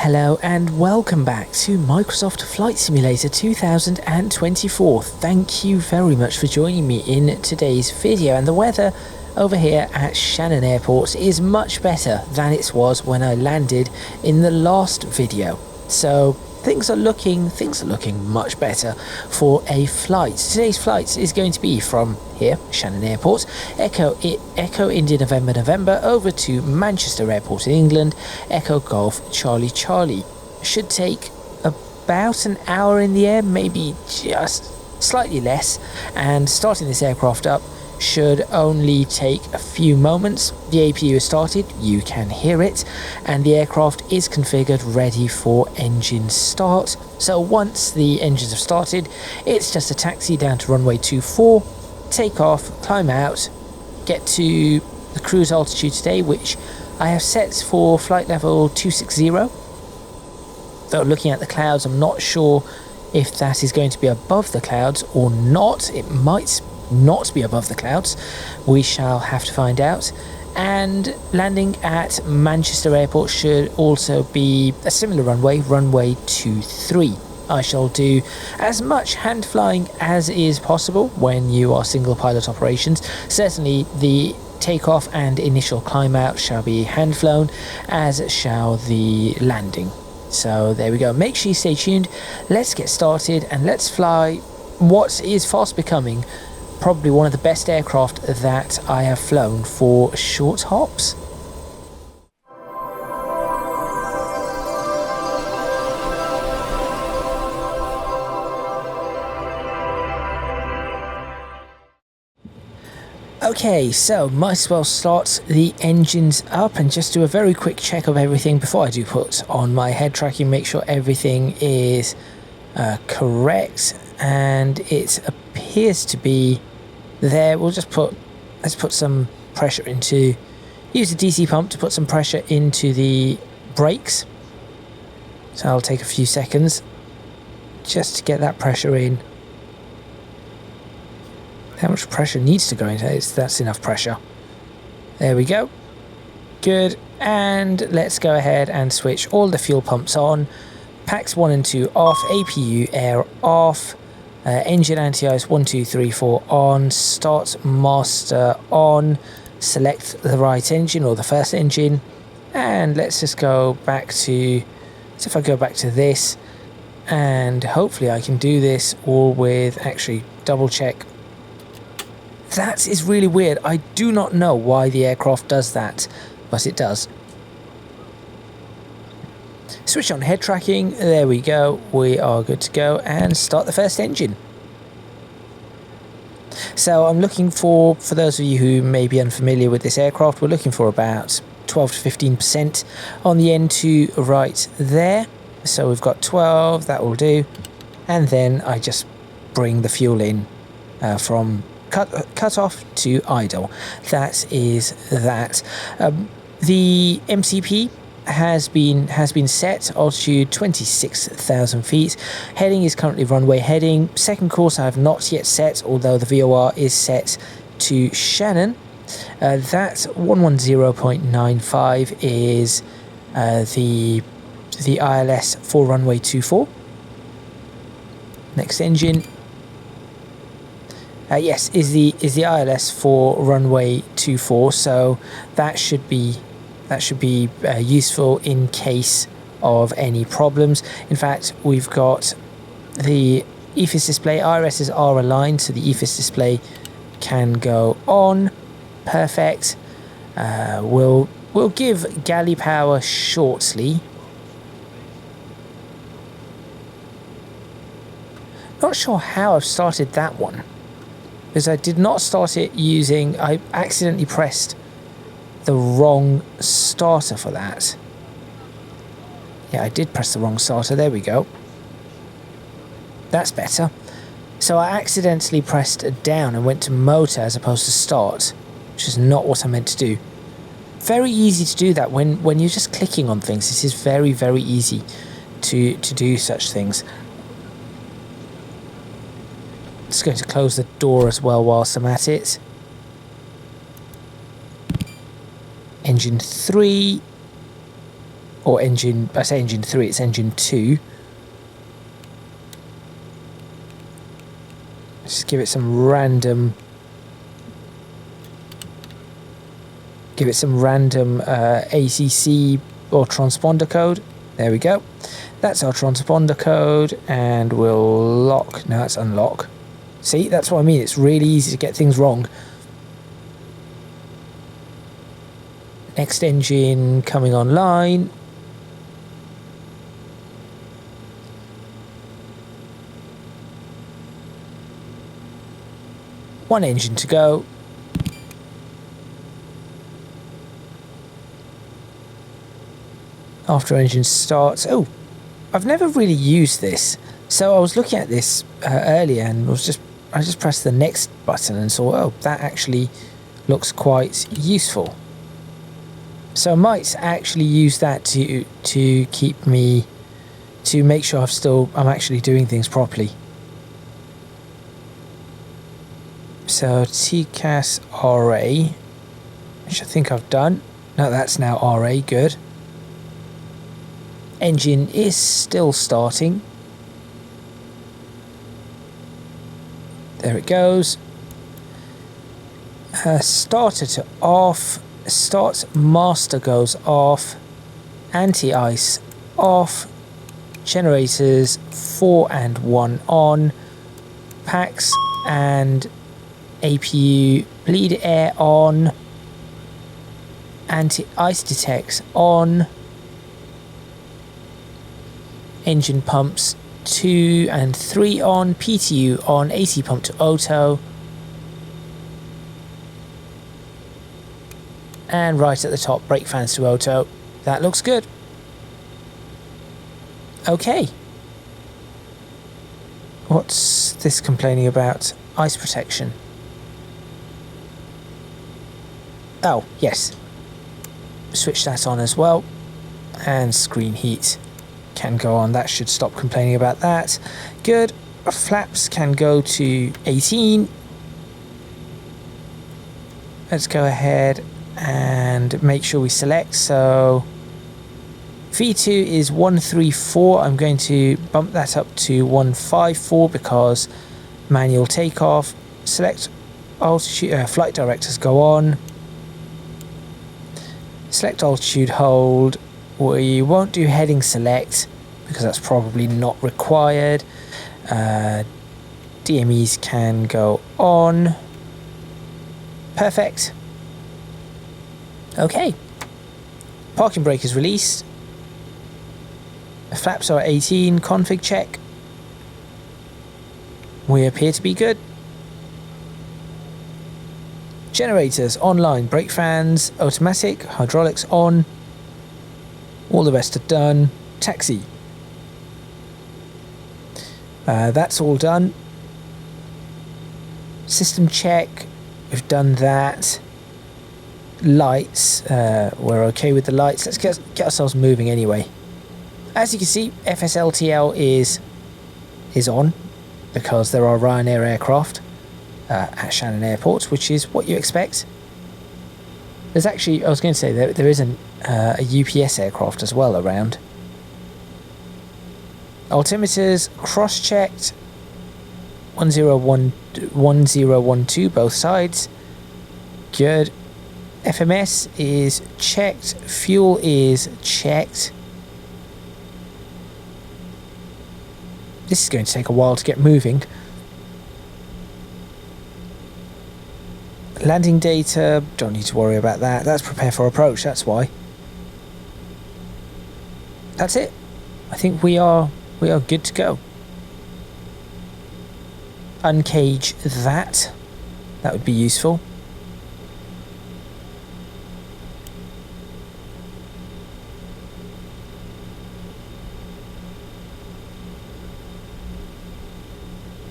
Hello and welcome back to Microsoft Flight Simulator 2024. Thank you very much for joining me in today's video, and the weather over here at Shannon Airport is much better than it was when I landed in the last video. So things are looking much better for a flight. Today's flight is going to be from here, Shannon Airport, Echo India November over to Manchester Airport in England, Echo Golf Charlie Charlie. Should take about an hour in the air, maybe just slightly less, and starting this aircraft up should only take a few moments. The APU is started, you can hear it, and the aircraft is configured ready for engine start. So once the engines have started, it's just a taxi down to runway 24, take off, climb out, get to the cruise altitude today, which I have set for flight level 260. Though looking at the clouds, I'm not sure if that is going to be above the clouds or not. It might not be above the clouds, we shall have to find out. And landing at Manchester Airport should also be a similar runway 23. I shall do as much hand flying as is possible when you are single pilot operations. Certainly the takeoff and initial climb out shall be hand flown, as shall the landing. So there we go, make sure you stay tuned. Let's get started and let's fly what is fast becoming probably one of the best aircraft that I have flown for short hops. Okay, so might as well start the engines up and just do a very quick check of everything before I do put on my head tracking, make sure everything is correct, and it appears to be there. We'll just let's put some pressure into, use the DC pump to put some pressure into the brakes. So I'll take a few seconds just to get that pressure in. How much pressure needs to go into it? That's enough pressure. There we go. Good. And let's go ahead and switch all the fuel pumps on. Packs 1 and 2 off. APU air off. Engine anti-ice 1, 2, 3, 4 on. Start master on. Select the right engine or the first engine. And let's just go back to, so if I go back to this, and hopefully I can do this all with, actually double check. That is really weird. I do not know why the aircraft does that, but it does. Switch on head tracking. There we go. We are good to go, and start the first engine. So I'm looking for those of you who may be unfamiliar with this aircraft, we're looking for about 12 to 15% on the N2 right there. So we've got 12, that will do. And then I just bring the fuel in from cut off to idle. That is that. The MCP has been set, altitude 26,000 feet. Heading is currently runway heading. Second course I have not yet set, although the VOR is set to Shannon. That 110.95 is the ILS for runway 24. Next engine. Yes, is the ILS for runway 24, so that should be useful in case of any problems. In fact, we've got the EFIS display. IRSs are aligned, so the EFIS display can go on. Perfect. We'll give galley power shortly. Not sure how I've started that one, because I did not start it using, I accidentally pressed the wrong starter for that. Yeah, I did press the wrong starter. There we go. That's better. So I accidentally pressed down and went to motor as opposed to start, which is not what I meant to do. Very easy to do that when you're just clicking on things. This is very, very easy to do such things. Just going to close the door as well whilst I'm at it. Engine 3 or engine, I say engine 3, it's engine 2. Just give it some random ACC or transponder code. There we go. That's our transponder code, and we'll lock. No, that's unlock. See, that's what I mean. It's really easy to get things wrong. Next engine coming online. One engine to go. After engine starts. Oh, I've never really used this. So I was looking at this earlier, and I just pressed the next button and saw, oh, that actually looks quite useful. So I might actually use that to keep me, to make sure I'm actually doing things properly. So TCAS RA, which I think I've done. No, that's now RA, good. Engine is still starting. There it goes. Starter to off. Start master goes off. Anti-ice off. Generators 4 and 1 on. Packs and APU bleed air on. Anti-ice detects on. Engine pumps 2 and 3 on, PTU on, AC pump to auto. And right at the top, brake fans to auto. That looks good. Okay. What's this complaining about? Ice protection. Oh, yes. Switch that on as well. And screen heat can go on. That should stop complaining about that. Good. Flaps can go to 18. Let's go ahead and make sure we select. So V2 is 134. I'm going to bump that up to 154 because manual takeoff. Select altitude, flight directors go on. Select altitude hold. We won't do heading select because that's probably not required. DMEs can go on. Perfect. Okay. Parking brake is released. The flaps are 18. Config check. We appear to be good. Generators online. Brake fans automatic. Hydraulics on. All the rest are done. Taxi. That's all done. System check. We've done that. Lights. We're okay with the lights. Let's get ourselves moving anyway. As you can see, FSLTL is on because there are Ryanair aircraft at Shannon Airport, which is what you expect. There's actually, I was going to say, there is a UPS aircraft as well around. Altimeters cross-checked. 1012 both sides. Good. FMS is checked. Fuel is checked. This is going to take a while to get moving. Landing data, don't need to worry about that. That's prepare for approach, that's why. That's it. I think we are good to go. Uncage that. That would be useful.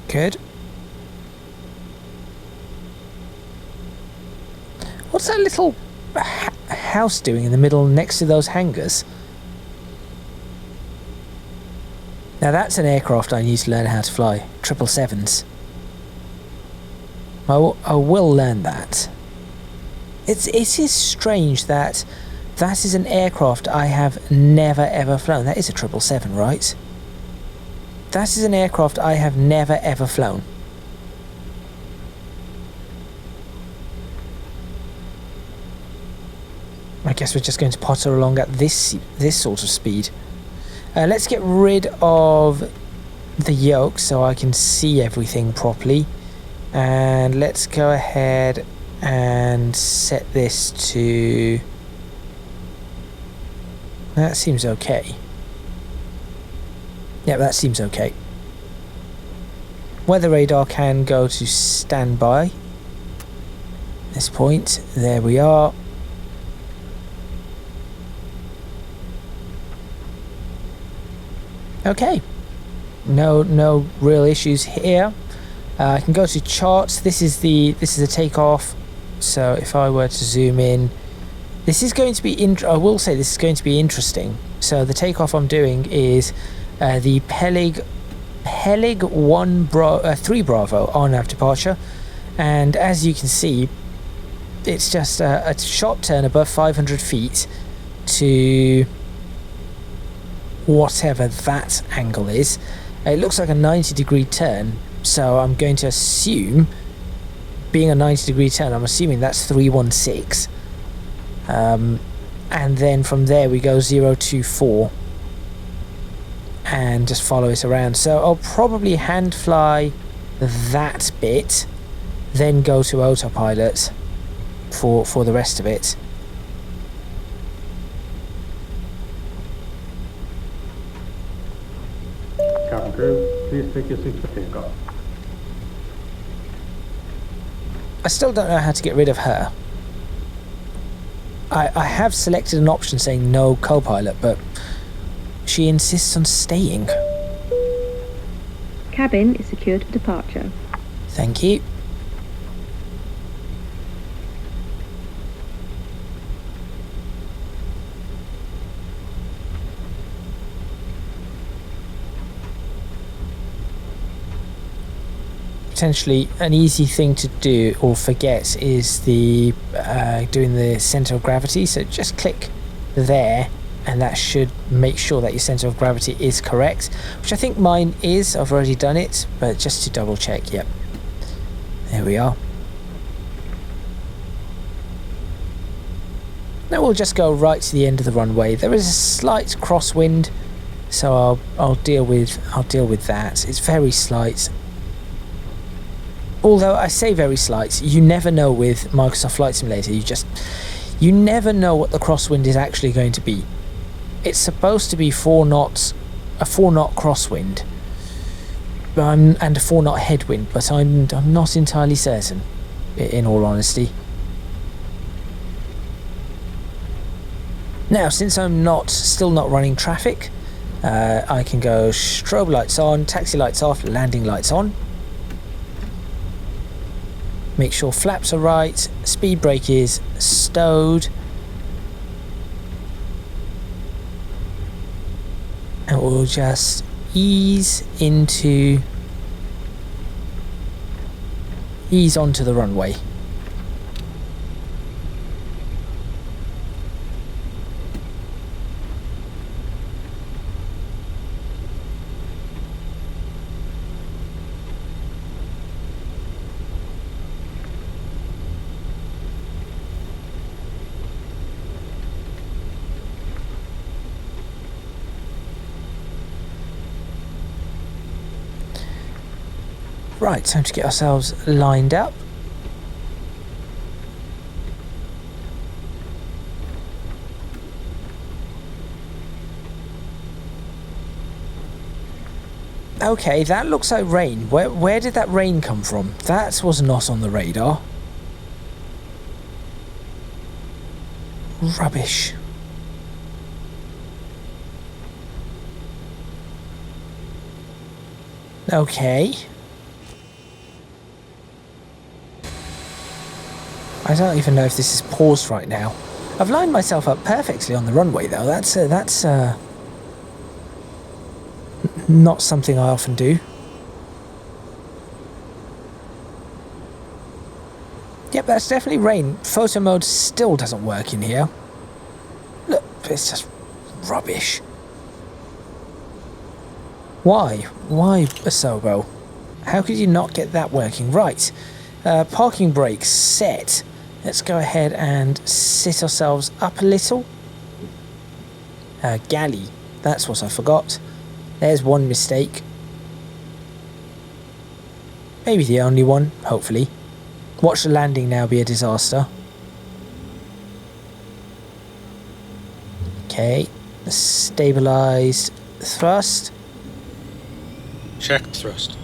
Good. What's that little house doing in the middle next to those hangars? Now that's an aircraft I need to learn how to fly. 777s. I will learn that. It is strange that That is an aircraft I have never ever flown. That is a 777, right? That is an aircraft I have never ever flown. I guess we're just going to potter along at this sort of speed. Let's get rid of the yoke so I can see everything properly. And let's go ahead and set this to... That seems okay. Yeah, that seems okay. Weather radar can go to standby. This point, there we are. Okay, no real issues here. I can go to charts. This is the takeoff. So if I were to zoom in, this is going to be I will say this is going to be interesting. So the takeoff I'm doing is the Peleg 3 Bravo RNAV departure, and as you can see, it's just a sharp turn above 500 feet to whatever that angle is. It looks like a 90-degree turn, so I'm going to assume, being a 90-degree turn, I'm assuming that's 316. And then from there we go 024 and just follow it around. So I'll probably hand fly that bit, then go to autopilot for the rest of it. Cabin crew, please take your seats for takeoff. I still don't know how to get rid of her. I have selected an option saying no co-pilot, but she insists on staying. Cabin is secured for departure. Thank you. Potentially an easy thing to do or forget is the doing the center of gravity. So just click there and that should make sure that your center of gravity is correct, which I think mine is. I've already done it, but just to double check. Yep, there we are. Now we'll just go right to the end of the runway. There is a slight crosswind, so I'll deal with that. It's very slight. Although I say very slight, you never know with Microsoft Flight Simulator. You never know what the crosswind is actually going to be. It's supposed to be 4 knots, a 4-knot crosswind, and a 4-knot headwind, but I'm not entirely certain, in all honesty. Now, since I'm still not running traffic, I can go strobe lights on, taxi lights off, landing lights on. Make sure flaps are right, speed brake is stowed. And we'll just ease onto the runway. Right, time to get ourselves lined up. Okay, that looks like rain. Where did that rain come from? That was not on the radar. Rubbish. Okay. I don't even know if this is paused right now. I've lined myself up perfectly on the runway though. That's not something I often do. Yep, that's definitely rain. Photo mode still doesn't work in here. It's just rubbish. Why? Why Asobo? How could you not get that working? Right, parking brakes set. Let's go ahead and sit ourselves up a little. Galley, that's what I forgot. There's one mistake. Maybe the only one, hopefully. Watch the landing now be a disaster. Okay, stabilised thrust. Check thrust.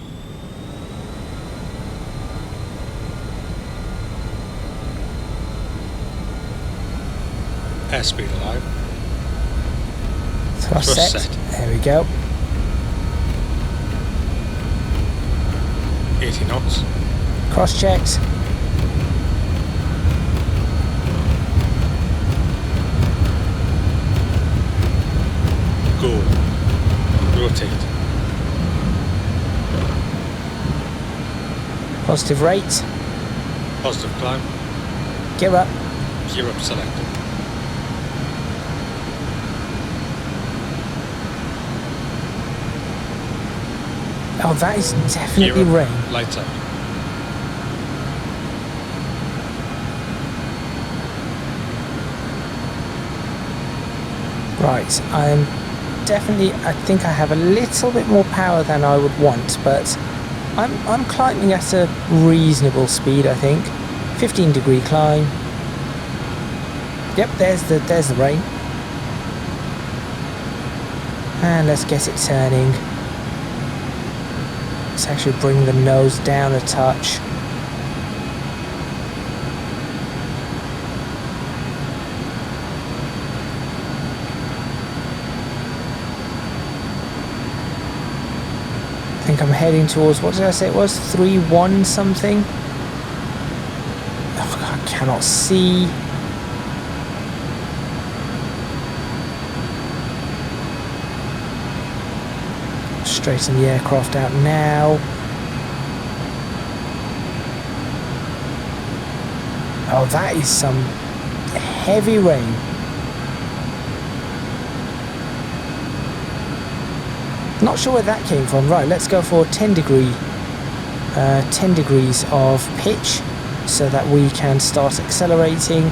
Airspeed alive. Thrust set. There we go. 80 knots. Cross checked. Go. Rotate. Positive rate. Positive climb. Gear up. Gear up selected. Oh, that is definitely Gear up. rain. Lights out. Right, I'm definitely, I think I have a little bit more power than I would want, but I'm climbing at a reasonable speed, I think. 15-degree climb. Yep, there's the rain. And let's get it turning. Let's actually bring the nose down a touch. I think I'm heading towards, what did I say it was? 3-1 something? Oh, I cannot see. Straighten the aircraft out now. Oh, that is some heavy rain. Not sure where that came from. Right, let's go for 10 degrees of pitch so that we can start accelerating.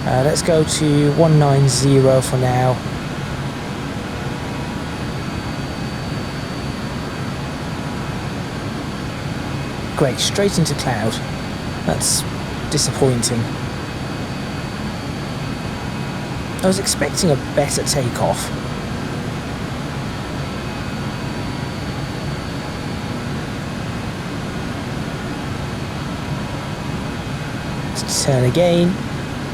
Let's go to 190 for now. Great, straight into cloud. That's disappointing. I was expecting a better takeoff. Let's turn again.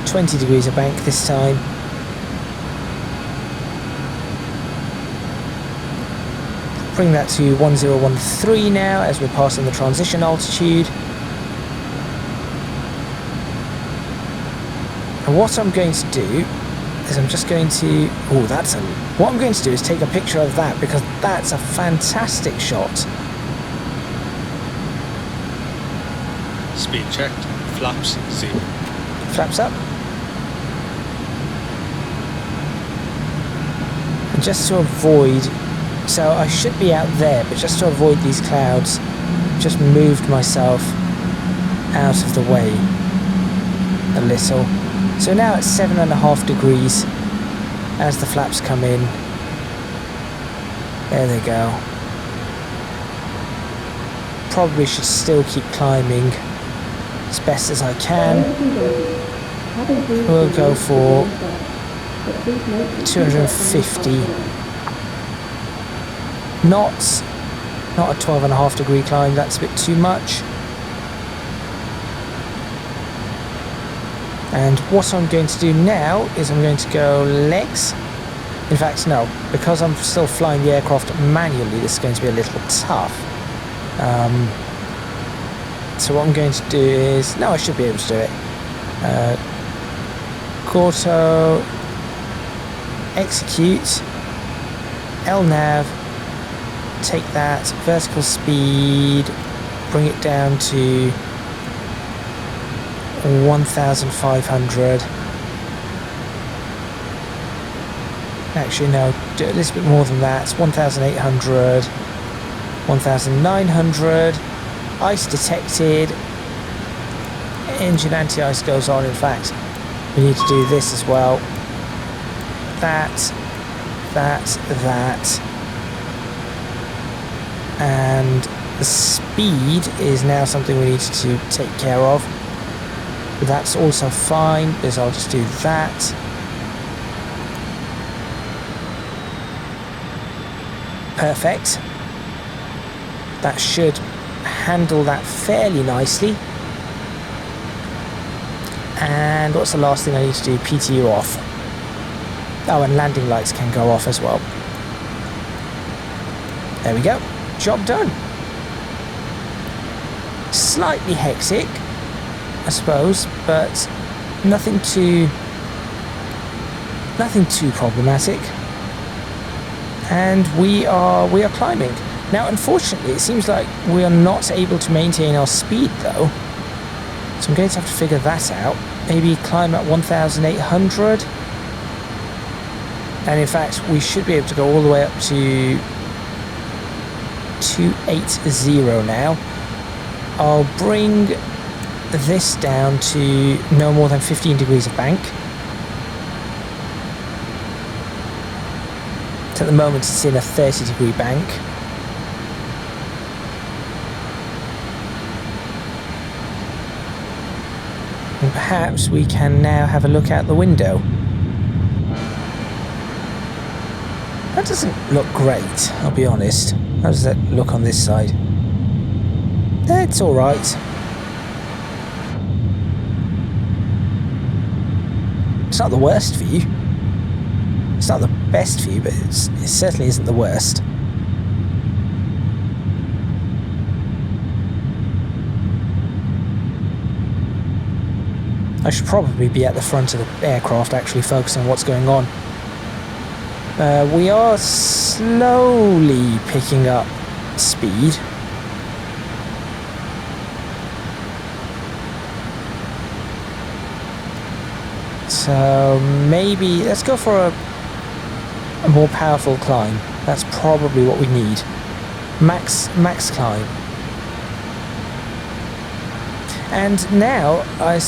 20 degrees of bank this time. Bring that to 1013 now as we're passing the transition altitude. And what I'm going to do is I'm just going to, what I'm going to do is take a picture of that because that's a fantastic shot. Speed checked. Flaps 0. Flaps up. And just to avoid, so I should be out there, but just to avoid these clouds, just moved myself out of the way a little. So now it's 7.5 degrees as the flaps come in. There they go. Probably should still keep climbing as best as I can. We'll go for 250 knots. Not a 12.5 degree climb, that's a bit too much. And what I'm going to do now is I'm going to go legs. In fact, no, because I'm still flying the aircraft manually, this is going to be a little tough. So what I'm going to do is, no, I should be able to do it. Corto, execute, LNAV, take that, vertical speed, bring it down to 1,500. Actually, no, do a little bit more than that. 1,800, 1,900. Ice detected. Engine anti-ice goes on. In fact, we need to do this as well. That. And the speed is now something we need to take care of. But that's also fine, because I'll just do that. Perfect. That should handle that fairly nicely. And what's the last thing I need to do? PTU off. Oh, and landing lights can go off as well. There we go. Job done. Slightly hectic, I suppose, but nothing too problematic. And we are climbing. Now, unfortunately, it seems like we are not able to maintain our speed, though. So I'm going to have to figure that out. Maybe climb at 1,800. And in fact, we should be able to go all the way up to 280 now. I'll bring this down to no more than 15 degrees of bank. So at the moment it's in a 30-degree bank. And perhaps we can now have a look out the window. That doesn't look great, I'll be honest. How does that look on this side? It's alright. It's not the worst view. It's not the best view, but it certainly isn't the worst. I should probably be at the front of the aircraft, actually focusing on what's going on. We are slowly picking up speed. So maybe let's go for a more powerful climb. That's probably what we need. Max climb. And now I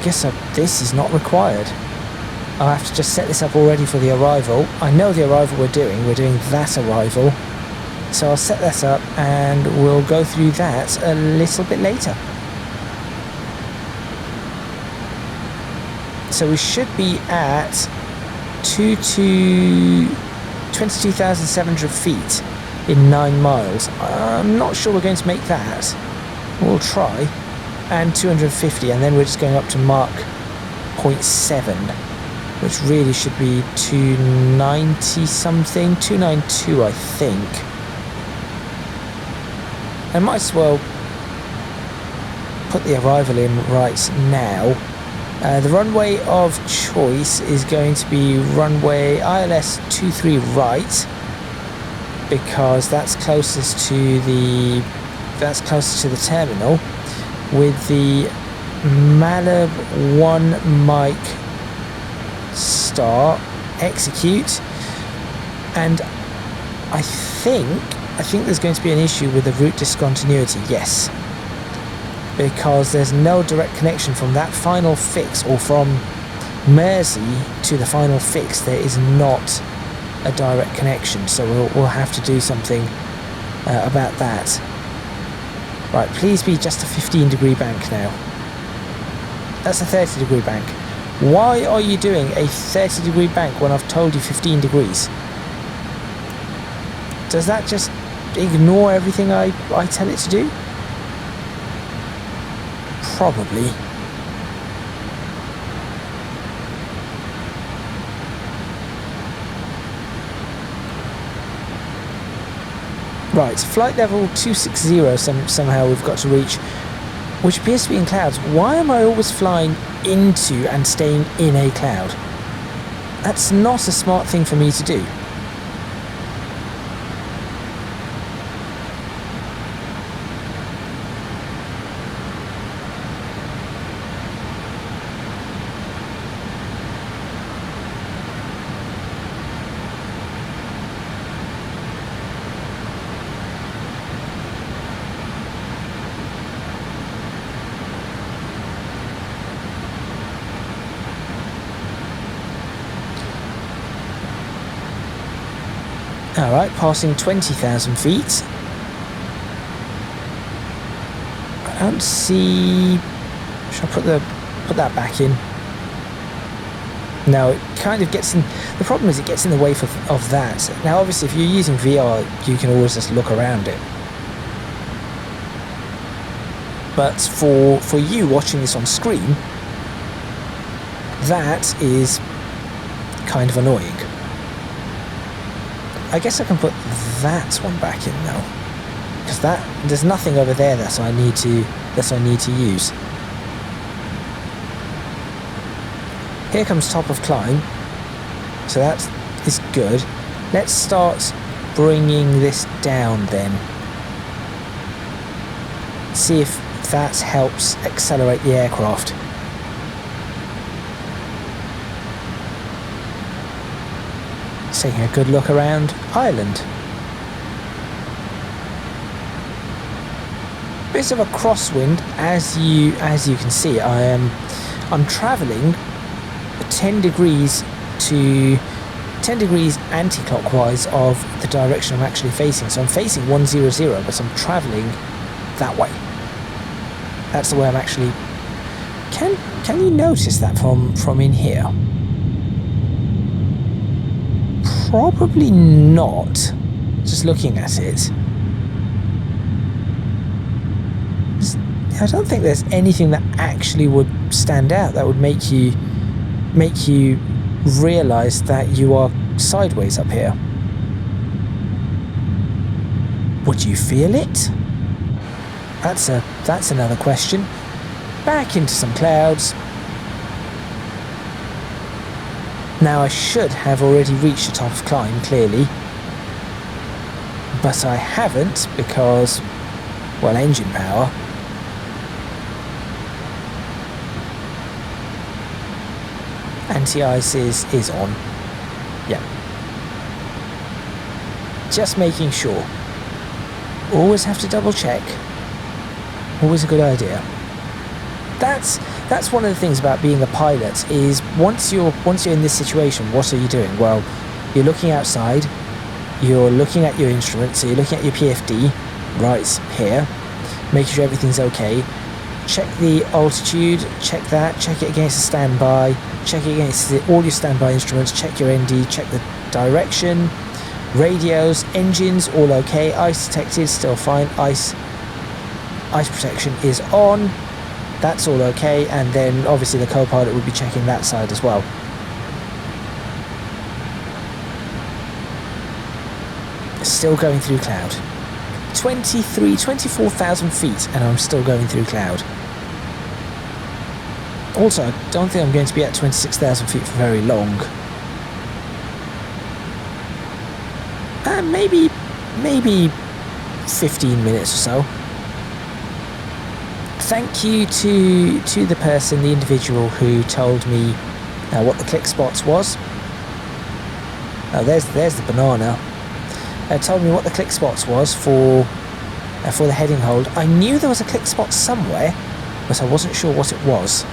guess this is not required. I'll have to just set this up already for the arrival. I know the arrival we're doing that arrival. So I'll set that up and we'll go through that a little bit later. So we should be at 22,700 feet in 9 miles. I'm not sure we're going to make that. We'll try. And 250, and then we're just going up to Mach 0.7, which really should be 290 something, 292 I think. I might as well put the arrival in right now. The runway of choice is going to be runway ILS 23 right, because that's closest to the terminal, with the Malib 1 Mike star execute. And I think there's going to be an issue with the route discontinuity, yes, because there's no direct connection from that final fix, or from Mersey to the final fix. There is not a direct connection, so we'll have to do something about that. Right, please be just a 15-degree bank now. That's a 30-degree bank. Why are you doing a 30-degree bank when I've told you 15 degrees? Does that just ignore everything I tell it to do? Probably. Right, flight level 260 somehow we've got to reach, which appears to be in clouds. Why am I always flying into and staying in a cloud? That's not a smart thing for me to do. Alright, passing 20,000 feet. I don't see... Should I put that back in? No, it kind of gets in... The problem is it gets in the way of that. Now obviously if you're using VR, you can always just look around it. But for you watching this on screen, that is kind of annoying. I guess I can put that one back in now, because there's nothing over there that I need to use. Here comes top of climb, so that is good. Let's start bringing this down then. See if that helps accelerate the aircraft. Taking a good look around Ireland. Bit of a crosswind, as you can see. I'm travelling 10 degrees anti-clockwise of the direction I'm actually facing. So I'm facing 100, but I'm travelling that way. That's the way I'm actually. Can you notice that from in here? Probably not, just looking at it. I don't think there's anything that actually would stand out that would make you realise that you are sideways up here. Would you feel it? That's another question. Back into some clouds. Now I should have already reached the top of climb, clearly, but I haven't because, well, engine power. Anti-ice is on. Yeah. Just making sure. Always have to double check. Always a good idea. That's one of the things about being a pilot, is once you're in this situation, what are you doing? Well, you're looking outside, you're looking at your instruments, so you're looking at your PFD right here, making sure everything's okay. Check the altitude, check that, check it against the standby, check it against all your standby instruments, check your ND, check the direction, radios, engines, all okay, ice detected, still fine, ice protection is on. That's all okay, and then obviously the co-pilot will be checking that side as well. Still going through cloud. 24,000 feet, and I'm still going through cloud. Also, I don't think I'm going to be at 26,000 feet for very long. Maybe 15 minutes or so. Thank you to the person, the individual who told me what the click spots was. Oh, there's the banana. Told me what the click spots was for the heading hold. I knew there was a click spot somewhere, but I wasn't sure what it was.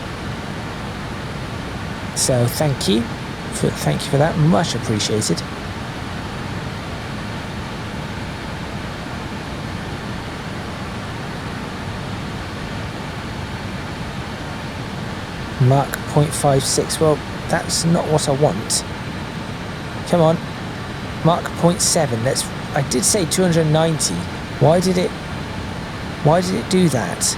So thank you for that, much appreciated. Mark 0.56, well, that's not what I want. Come on, Mark 0.7, I did say 290. Why did it do that?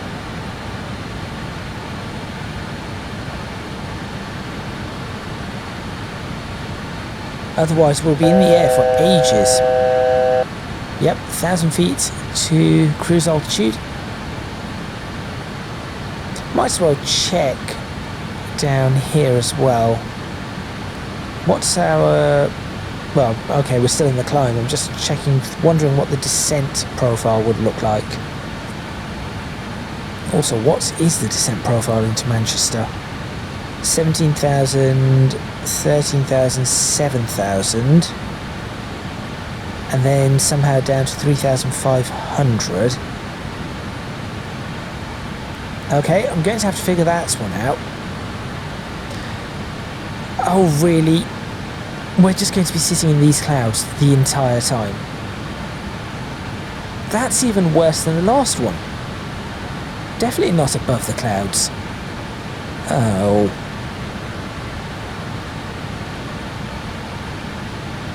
Otherwise we'll be in the air for ages. Yep, 1,000 feet to cruise altitude. Might as well check down here as well. What's our... Well, okay, we're still in the climb. I'm just checking, wondering what the descent profile would look like. Also, what is the descent profile into Manchester? 17,000, 13,000, 7,000. And then somehow down to 3,500. Okay, I'm going to have to figure that one out. Oh, really? we're just going to be sitting in these clouds the entire time. That's even worse than the last one. Definitely not above the clouds. Oh.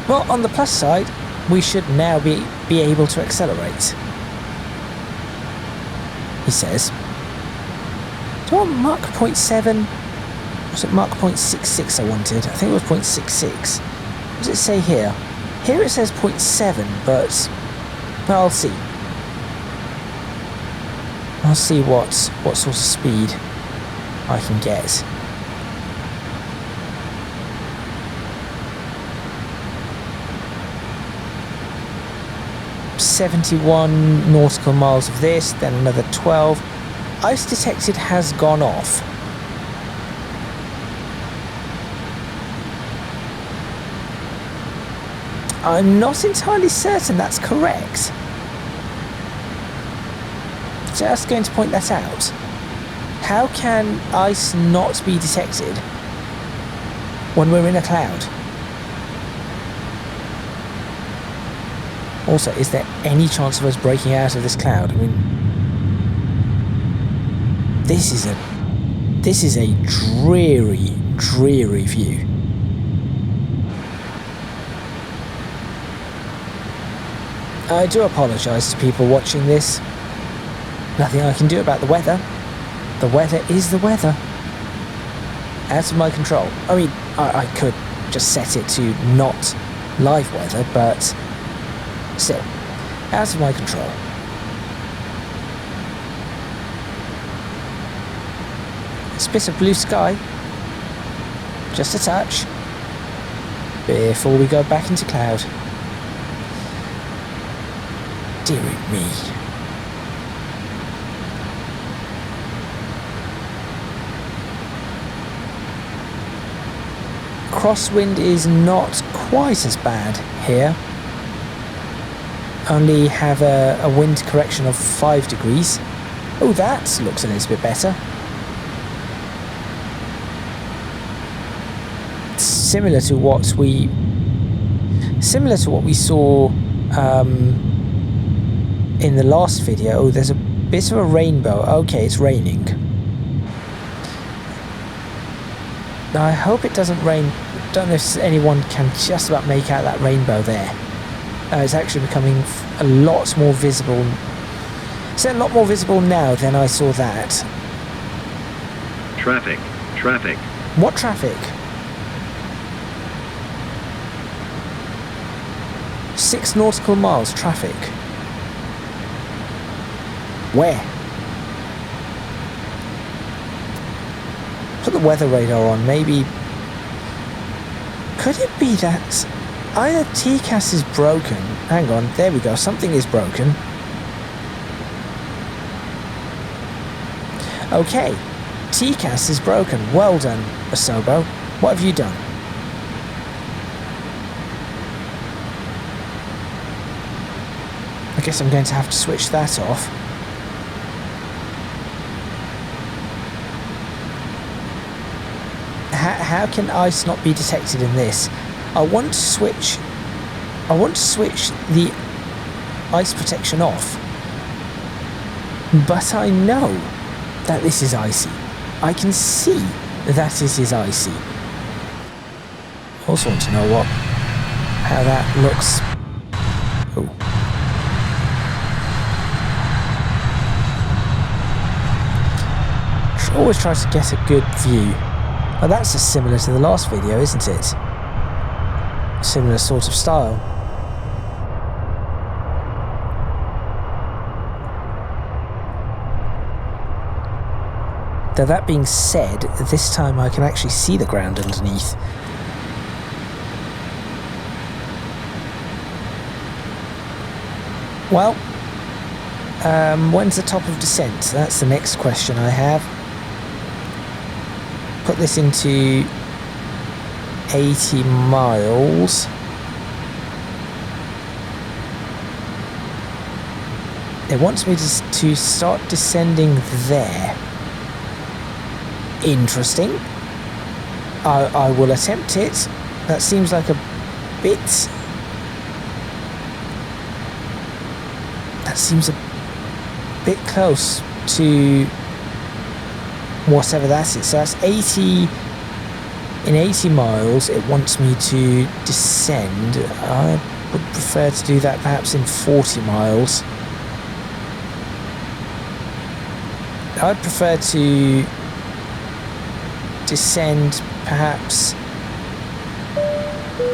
Well, on the plus side, we should now be able to accelerate. He says. Do I want Mach 0.7? Was it Mach 0.66 I wanted? I think it was 0.66. What does it say here? Here it says 0.7, but well, I'll see. I'll see what sort of speed I can get. .71 nautical miles of this, then another 12. Ice detected has gone off. I'm not entirely certain that's correct. Just going to point that out. How can ice not be detected when we're in a cloud? Also, is there any chance of us breaking out of this cloud? I mean, this is a dreary, dreary view. I do apologise to people watching this. Nothing I can do about the weather. The weather is the weather. Out of my control. I mean, I could just set it to not live weather, but still, out of my control. It's a bit of blue sky. Just a touch. Before we go back into cloud. Dearie me. Crosswind is not quite as bad here. Only have a wind correction of 5 degrees. Oh, that looks a little bit better. Similar to what we saw in the last video. Oh, there's a bit of a rainbow. Okay, it's raining. Now, I hope it doesn't rain. Don't know if anyone can just about make out that rainbow there. It's actually becoming a lot more visible. It's a lot more visible now than I saw that. Traffic. Traffic. What traffic? 6 nautical miles traffic. Where? Put the weather radar on, maybe. Could it be that either TCAS is broken? Hang on, there we go, something is broken. Okay, TCAS is broken. Well done, Asobo. What have you done? I guess I'm going to have to switch that off. How can ice not be detected in this? I want to switch the ice protection off. But I know that this is icy. I can see that this is icy. Also want to know how that looks. Oh. Always try to get a good view. Well, that's just similar to the last video, isn't it? Similar sort of style. Though that being said, this time I can actually see the ground underneath. Well, when's the top of descent? That's the next question I have. Put this into 80 miles. It wants me to start descending there. Interesting. I will attempt it. That seems like a bit. That seems a bit close to whatever that is. So that's 80. In 80 miles, it wants me to descend. I would prefer to do that perhaps in 40 miles. I'd prefer to descend perhaps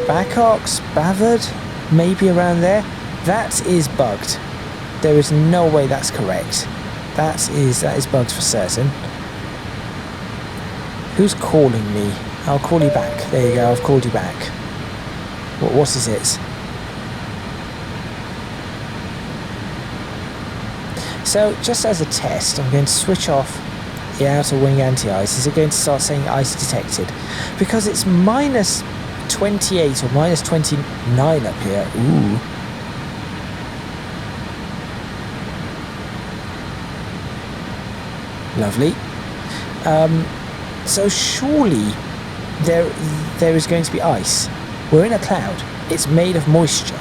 Baccox, Bavard, maybe around there. That is bugged. There is no way that's correct. That is bugged for certain. Who's calling me? I'll call you back. There you go, I've called you back. What is it? So, just as a test, I'm going to switch off the outer wing anti-ice. Is it going to start saying ice detected? Because it's minus 28 or minus 29 up here. Ooh. Lovely. So surely there is going to be ice. We're in a cloud. It's made of moisture.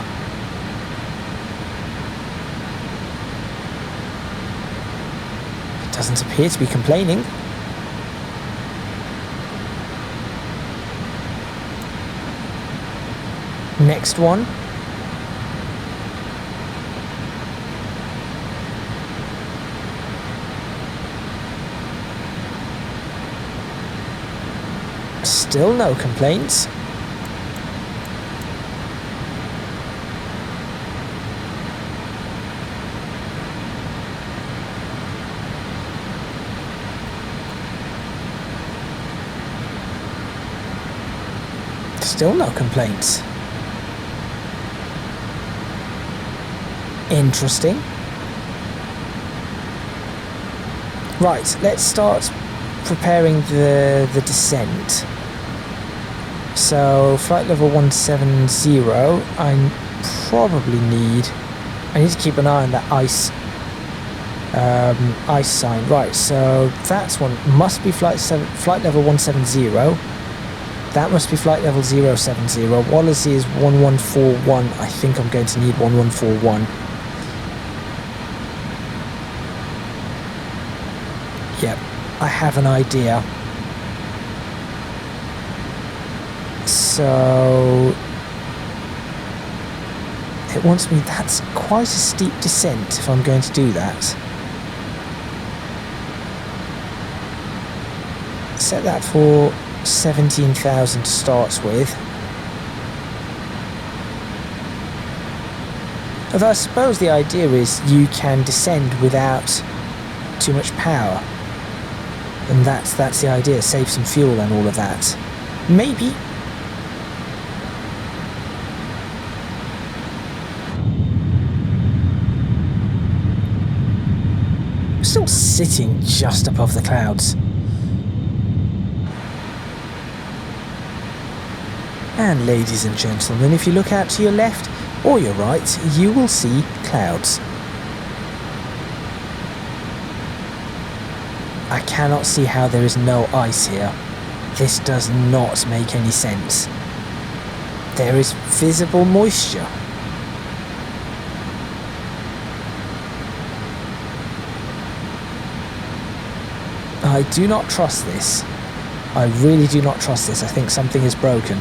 It doesn't appear to be complaining. Next one. Still no complaints. Still no complaints. Interesting. Right, let's start preparing the descent. So flight level 170, I need to keep an eye on that ice sign. Right, so that one must be flight level 170. That must be flight level 070. Wallace is 1141. I think I'm going to need 1141. Yep, I have an idea. So it wants me, that's quite a steep descent if I'm going to do that. Set that for 17,000 to start with. Although I suppose the idea is you can descend without too much power. And that's the idea, save some fuel and all of that. Maybe. Still sitting just above the clouds. And ladies and gentlemen, if you look out to your left or your right, you will see clouds. I cannot see how there is no ice here. This does not make any sense. There is visible moisture. I do not trust this. I really do not trust this. I think something is broken.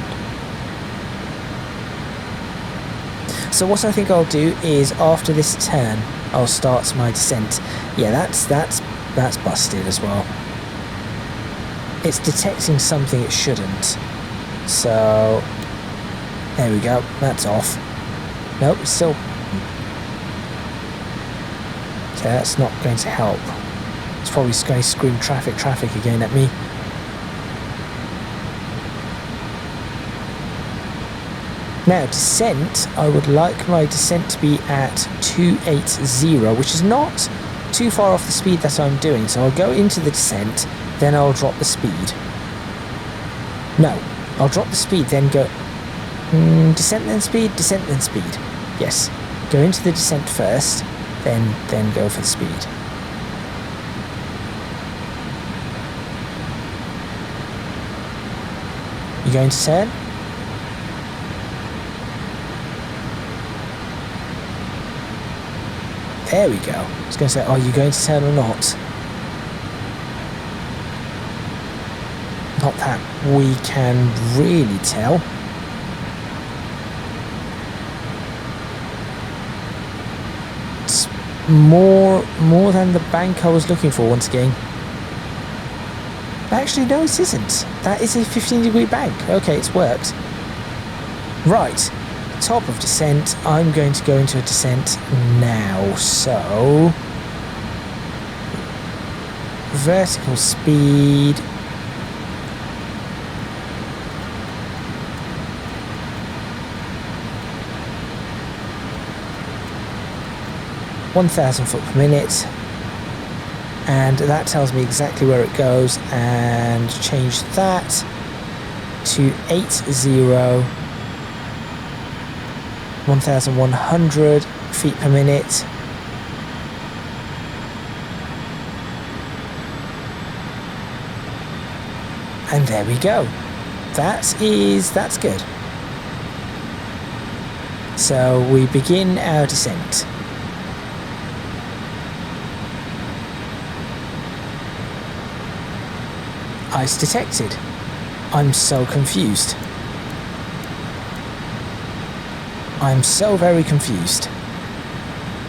So what I think I'll do is after this turn, I'll start my descent. Yeah, that's busted as well. It's detecting something it shouldn't. So there we go. That's off. Nope, still. Okay, that's not going to help. It's probably going to scream traffic again at me. Now, descent, I would like my descent to be at 280, which is not too far off the speed that I'm doing. So I'll go into the descent, then I'll drop the speed. No, I'll drop the speed, then go... descent then speed, descent then speed. Yes, go into the descent first, then go for the speed. You going to turn? There we go. I was going to say, are you going to turn or not? Not that we can really tell. It's more than the bank I was looking for once again. Actually, no, it isn't. That is a 15-degree bank. Okay, it's worked. Right, top of descent. I'm going to go into a descent now. So, vertical speed. £1,000 ft/min, and that tells me exactly where it goes, and change that to 1,100 ft/min. And there we go. That's good. So we begin our descent. Ice detected. I'm so confused. I'm so very confused.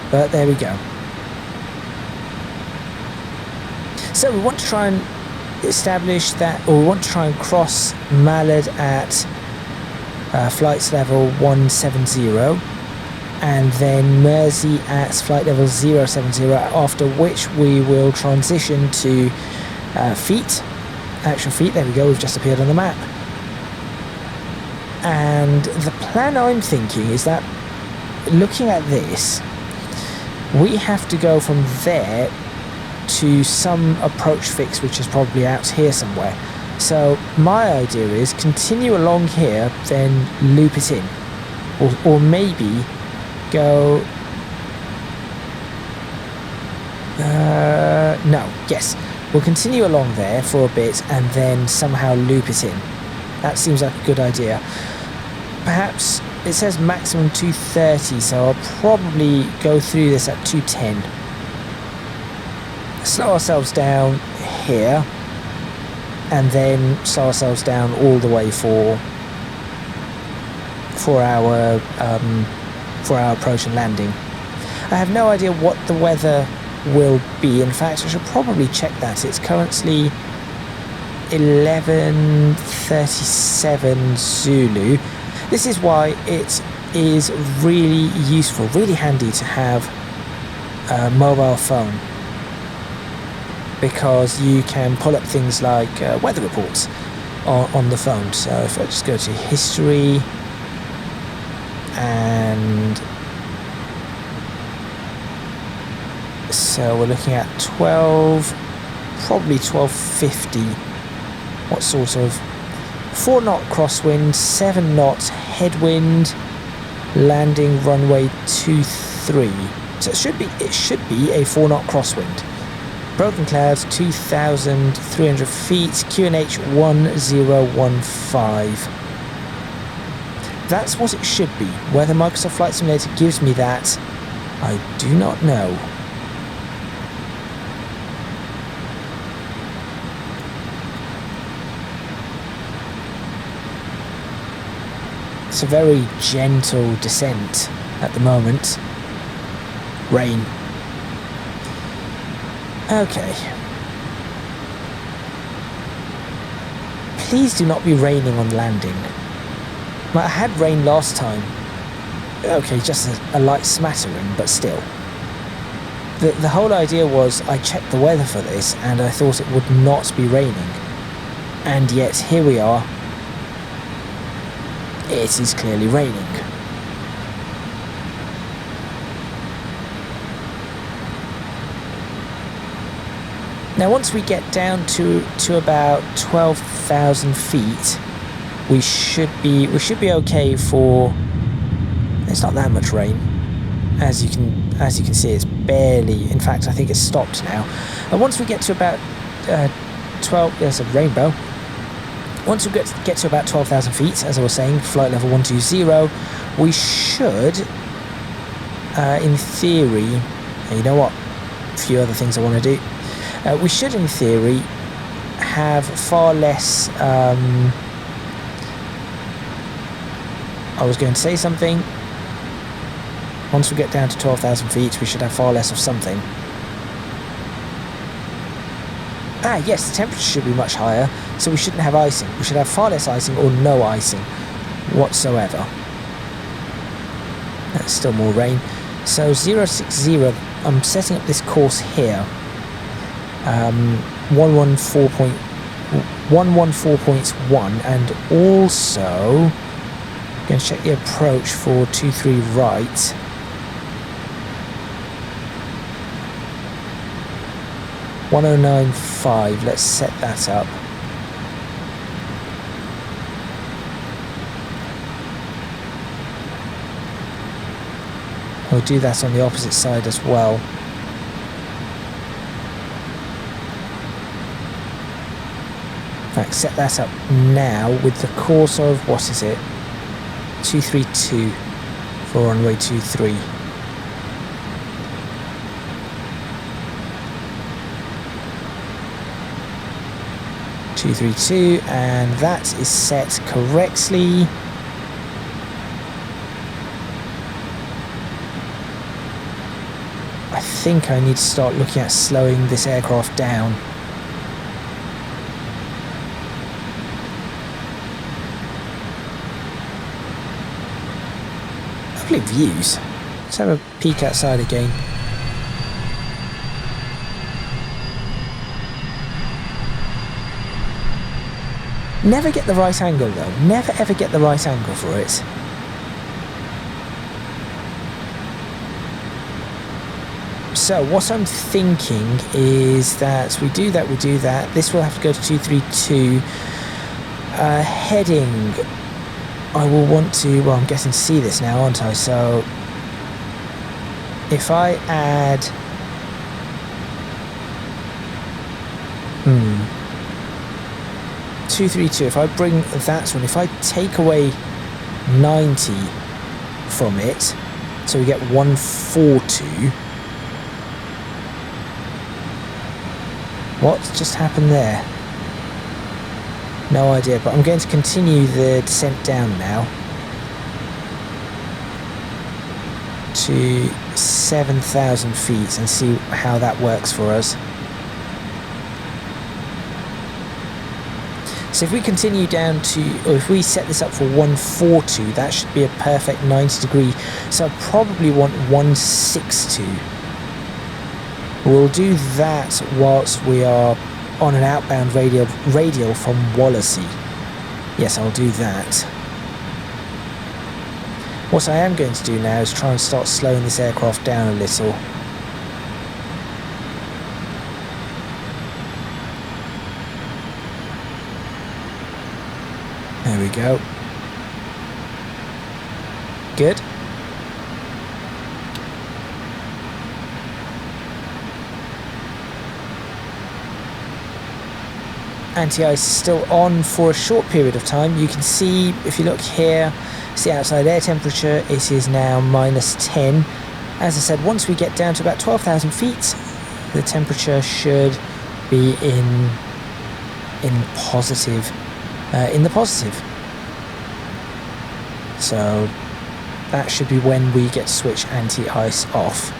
But there we go. So we want to try and establish that, or we want to try and cross Mallard at flights level 170, and then Mersey at flight level 070, after which we will transition to feet. Actual feet, there we go, we've just appeared on the map. And the plan I'm thinking is that, looking at this, we have to go from there to some approach fix, which is probably out here somewhere. So my idea is continue along here, then loop it in, or maybe go we'll continue along there for a bit and then somehow loop it in. That seems like a good idea. Perhaps it says maximum 230, so I'll probably go through this at 210. Slow ourselves down here, and then slow ourselves down all the way for our approach and landing. I have no idea what the weather will be. In fact, I should probably check that. It's currently 11:37 Zulu. This is why it is really useful, really handy to have a mobile phone, because you can pull up things like weather reports on the phone. So if I just go to history, and so we're looking at 12, probably 1250. What sort of 4 knot crosswind, 7 knots headwind, landing runway 23. So it should be a 4 knot crosswind. Broken clouds, 2,300 feet, QNH 1015. That's what it should be. Whether Microsoft Flight Simulator gives me that, I do not know. It's a very gentle descent at the moment. Rain. Okay. Please do not be raining on landing. I had rain last time. Okay, just a light smattering, but still. The whole idea was I checked the weather for this and I thought it would not be raining. And yet here we are. It is clearly raining. Now once we get down to about 12,000 feet, we should be okay for. There's not that much rain, as you can see. It's barely. In fact, I think it's stopped now. And once we get to about 12, there's a rainbow. Once we get to about 12,000 feet, as I was saying, flight level 120, we should, in theory, And you know what? A few other things I want to do. We should, in theory, have far less... I was going to say something. Once we get down to 12,000 feet, we should have far less of something. Ah, yes, the temperature should be much higher, so we shouldn't have icing. We should have far less icing or no icing whatsoever. That's still more rain. So 060, I'm setting up this course here. 114.1, and also going to check the approach for 23 right. .1095, let's set that up. We'll do that on the opposite side as well. In fact, set that up now with the course of, what is it? 232 for runway 23. And that is set correctly. I think I need to start looking at slowing this aircraft down. Lovely views. Let's have a peek outside again. Never get the right angle though. Never ever get the right angle for it. So what I'm thinking is that we do that. This will have to go to 232. Heading, I will want to, well, I'm getting to see this now, aren't I? So if I add 232, if I bring that one, if I take away 90 from it, so we get 142. What just happened there? No idea, but I'm going to continue the descent down now to 7,000 feet and see how that works for us. So if we continue down to, or if we set this up for 142, that should be a perfect 90 degree. So I probably want 162. We'll do that whilst we are on an outbound radial from Wallasey. Yes, I'll do that. What I am going to do now is try and start slowing this aircraft down a little. There we go. Good. Anti-ice is still on for a short period of time. You can see, if you look here, it's the outside air temperature. It is now -10. As I said, once we get down to about 12,000 feet, the temperature should be in the positive. So that should be when we get to switch anti-ice off.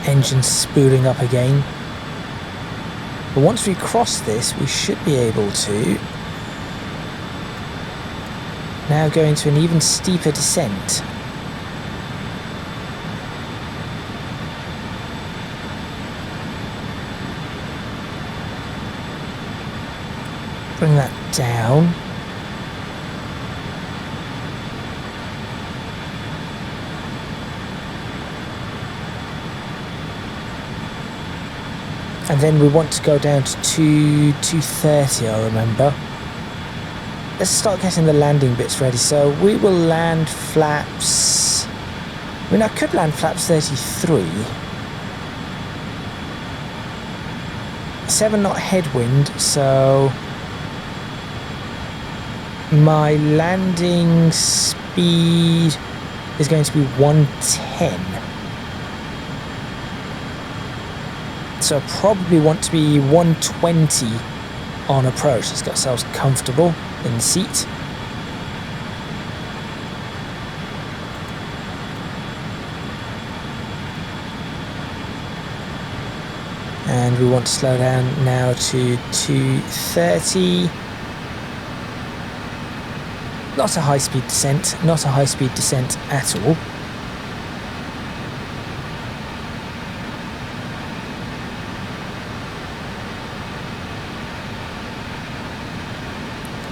Engine spooling up again. But once we cross this, we should be able to now go into an even steeper descent. Bring that down. And then we want to go down to 230, I remember. Let's start getting the landing bits ready. So we will land flaps... I mean, I could land flaps 33. 7 knot headwind, so... my landing speed is going to be 110. So probably want to be 120 on approach. Let's get ourselves comfortable in the seat. And we want to slow down now to 230. Not a high-speed descent, not a high-speed descent at all.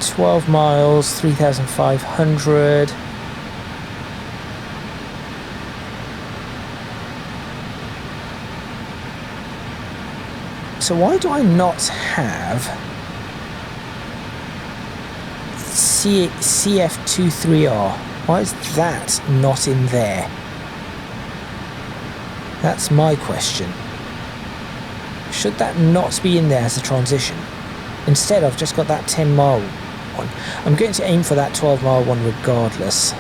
$12 miles, 3,500. So why do I not have CF23R? Why is that not in there? That's my question. Should that not be in there as a transition? Instead, I've just got that 10-mile one. I'm going to aim for that 12-mile one regardless.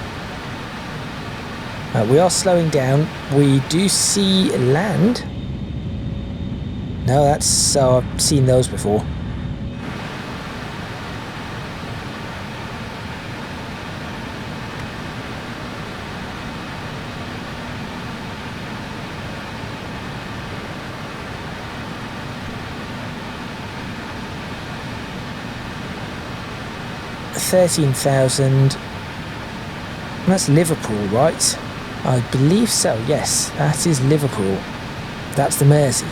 We are slowing down. We do see land. No, that's... so I've seen those before. $13,000. That's Liverpool, right? I believe so, yes. That is Liverpool. That's the Mersey.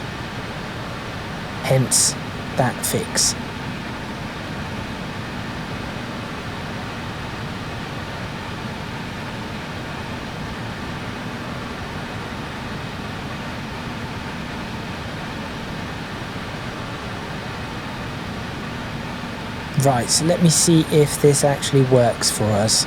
Hence, that fix. Right, so let me see if this actually works for us.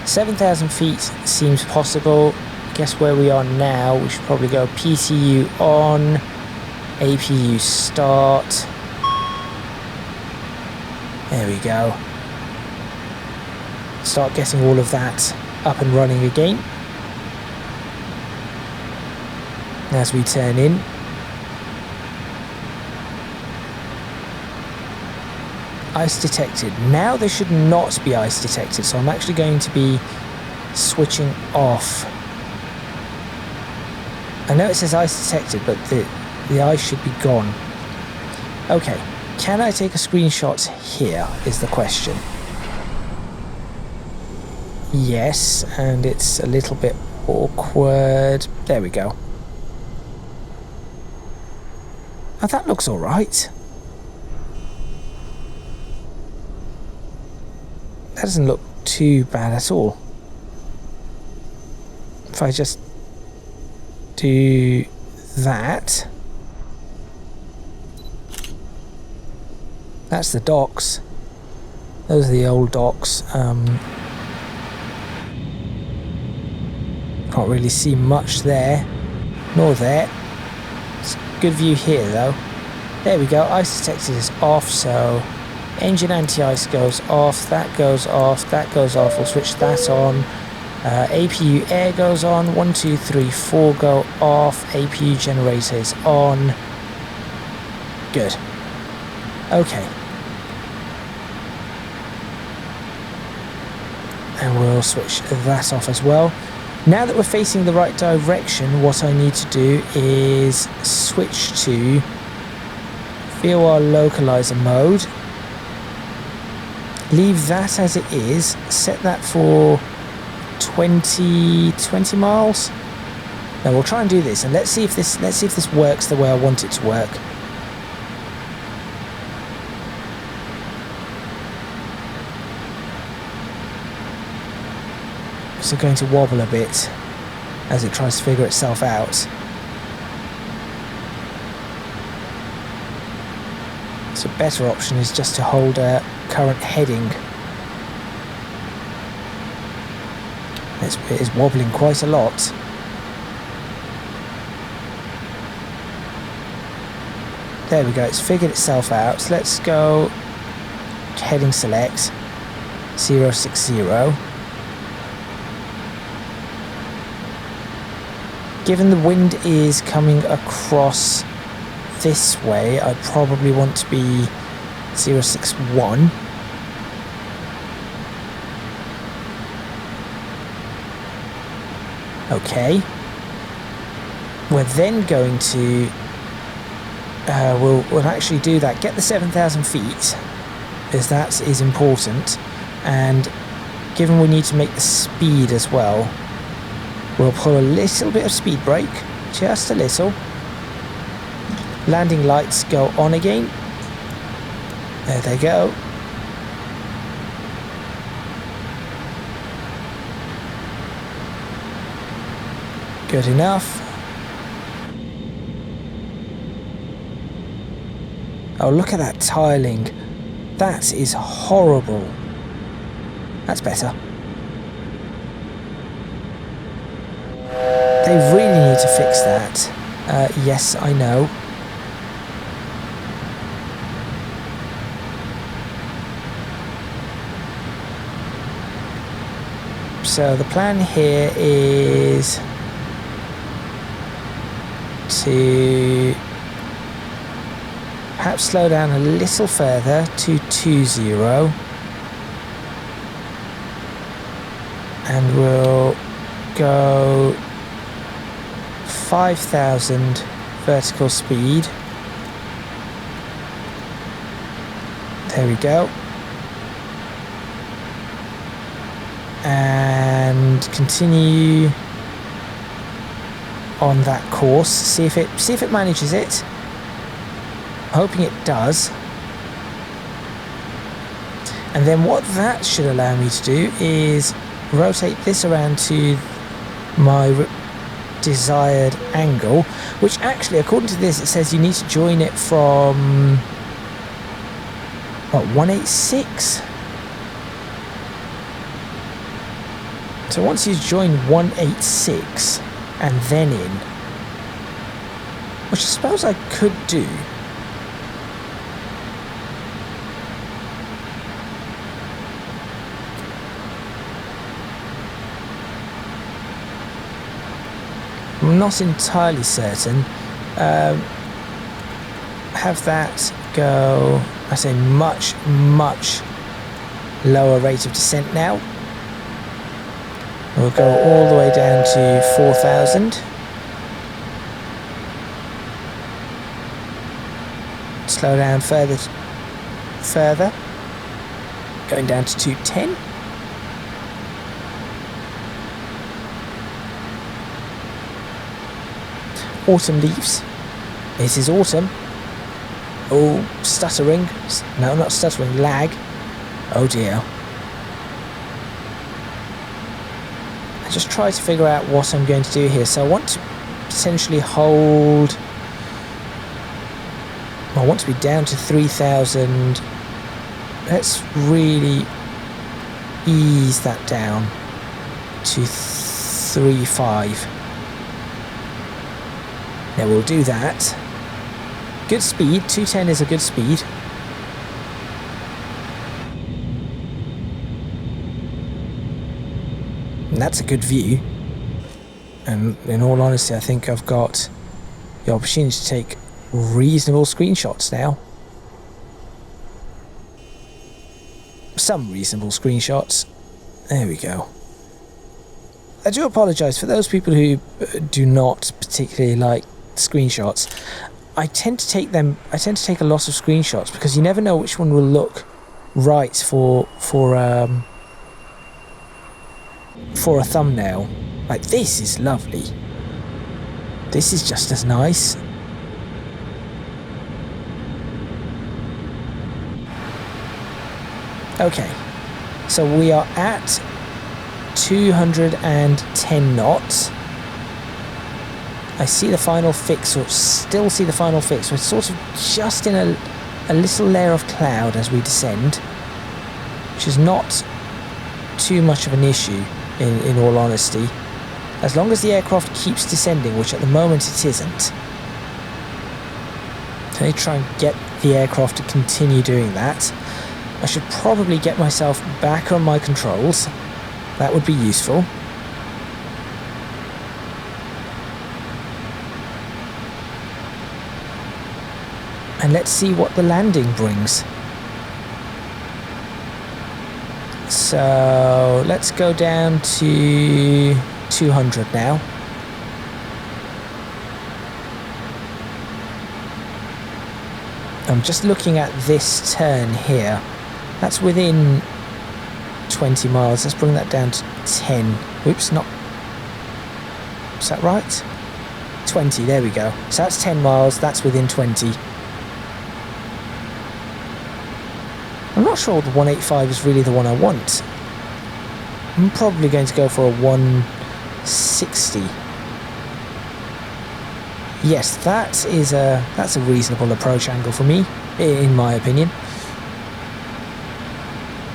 7,000 feet seems possible. Guess where we are now? We should probably go PCU on, APU start. There we go. Start getting all of that up and running again. As we turn in. Ice detected. Now there should not be ice detected, so I'm actually going to be switching off. I know it says ice detected, but the ice should be gone. Okay, can I take a screenshot here is the question. Yes, and it's a little bit awkward. There we go. Oh, that looks alright. That doesn't look too bad at all. If I just do that. That's the docks. Those are the old docks. Can't really see much there, nor there. It's a good view here though. There we go, ice detected is off, so engine anti-ice goes off, that goes off, that goes off, we'll switch that on. APU air goes on, 1, 2, 3, 4 go off, APU generator is on. Good. Okay. And we'll switch that off as well. Now that we're facing the right direction, what I need to do is switch to VOR localizer mode. Leave that as it is, set that for 20 miles. Now we'll try and do this, and let's see if this works the way I want it to work. So going to wobble a bit as it tries to figure itself out. So a better option is just to hold a current heading. It is wobbling quite a lot. There we go, it's figured itself out. So let's go heading select 060. Given the wind is coming across this way, I probably want to be 061. Okay. We're then going to we'll actually do that. Get the 7,000 feet, as that is important, and given we need to make the speed as well, we'll pull a little bit of speed brake, just a little. Landing lights go on again. There they go. Good enough. Oh, look at that tiling. That is horrible. That's better. They really need to fix that. Yes, I know. So the plan here is to perhaps slow down a little further to 20, and we'll go 5,000 vertical speed. There we go. And continue on that course. See if it manages it. I'm hoping it does. And then what that should allow me to do is rotate this around to my desired angle, which actually, according to this, it says you need to join it from what, 186. So once you join 186 and then in, which I suppose I could do. I'm not entirely certain. Have that go, I say, much lower rate of descent now. We'll go all the way down to 4,000. Slow down further, going down to 210. Autumn leaves. This is autumn. Oh, stuttering. No, not stuttering, lag. Oh dear. I just try to figure out what I'm going to do here. So I want to potentially hold... I want to be down to 3,000. Let's really ease that down to 3.5. Now we'll do that. Good speed, 210 is a good speed. And that's a good view. And in all honesty, I think I've got the opportunity to take reasonable screenshots now. Some reasonable screenshots. There we go. I do apologise for those people who do not particularly like screenshots. I tend to take a lot of screenshots because you never know which one will look right for a thumbnail. Like, this is lovely. This is just as nice. Okay, so we are at 210 knots. I see the final fix, or still see the final fix. We're sort of just in a a little layer of cloud as we descend, which is not too much of an issue in all honesty, as long as the aircraft keeps descending, which at the moment it isn't. So I need to try and get the aircraft to continue doing that. I should probably get myself back on my controls. That would be useful. And let's see what the landing brings. So let's go down to 200 now. I'm just looking at this turn here. That's within 20 miles. Let's bring that down to 10. Oops, not... Is that right? 20, there we go. So that's 10 miles, that's within 20. I'm not sure the 185 is really the one I want. I'm probably going to go for a 160. Yes, that's a reasonable approach angle for me, in my opinion.